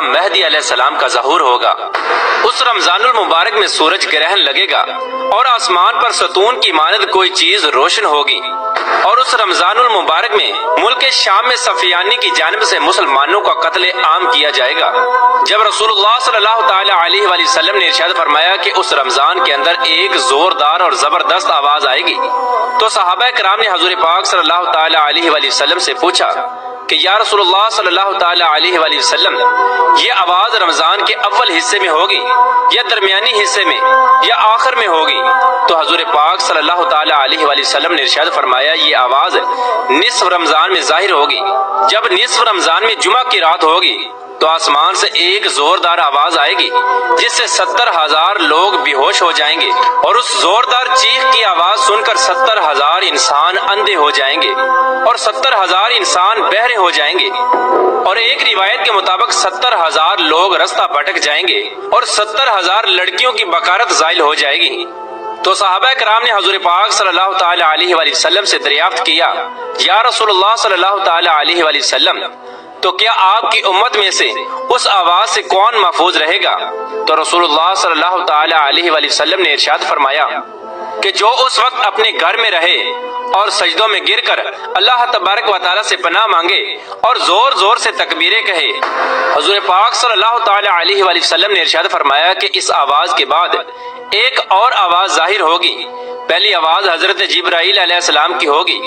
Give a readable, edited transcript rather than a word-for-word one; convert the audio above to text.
مہدی علیہ السلام کا ظہور ہوگا۔ اس رمضان المبارک میں سورج گرہن لگے گا اور آسمان پر ستون کی مانند کوئی چیز روشن ہوگی، اور اس رمضان المبارک میں ملک شام میں سفیانی کی جانب سے مسلمانوں کا قتل عام کیا جائے گا۔ جب رسول اللہ صلی اللہ تعالی علیہ وآلہ وسلم نے ارشاد فرمایا کہ اس رمضان کے اندر ایک زوردار اور زبردست آواز آئے گی، تو صحابہ کرام نے حضور پاک صلی اللہ تعالی علیہ وآلہ وسلم سے پوچھا کہ یا رسول اللہ صلی اللہ تعالی علیہ وآلہ وسلم، یہ آواز رمضان کے اول حصے میں ہوگی یا درمیانی حصے میں یا آخر میں ہوگی؟ تو حضور پاک صلی اللہ تعالی علیہ وآلہ وسلم نے ارشاد فرمایا یہ آواز نصف رمضان میں ظاہر ہوگی۔ جب نصف رمضان میں جمعہ کی رات ہوگی تو آسمان سے ایک زوردار آواز آئے گی جس سے 70,000 لوگ بے ہوش ہو جائیں گے، اور اس زوردار چیخ کی آواز سن کر 70,000 انسان اندھے ہو جائیں گے اور 70,000 انسان بہرے ہو جائیں گے، اور ایک روایت کے مطابق 70,000 لوگ رستہ بھٹک جائیں گے اور 70,000 لڑکیوں کی بکارت زائل ہو جائے گی۔ تو صحابہ کرام نے حضور پاک صلی اللہ تعالی علیہ وآلہ وسلم سے دریافت کیا یا رسول اللہ صلی اللہ تعالی علیہ وآلہ وسلم، تو کیا آپ کی امت میں سے اس آواز سے کون محفوظ رہے گا؟ تو رسول اللہ صلی اللہ تعالی علیہ وآلہ وسلم نے ارشاد فرمایا کہ جو اس وقت اپنے گھر میں رہے اور سجدوں میں گر کر اللہ تبارک و تعالی سے پناہ مانگے اور زور زور سے تکبیریں کہے۔ حضور پاک صلی اللہ تعالی علیہ وآلہ وسلم نے ارشاد فرمایا کہ اس آواز کے بعد ایک اور آواز ظاہر ہوگی۔ پہلی آواز حضرت جبرائیل علیہ السلام کی ہوگی،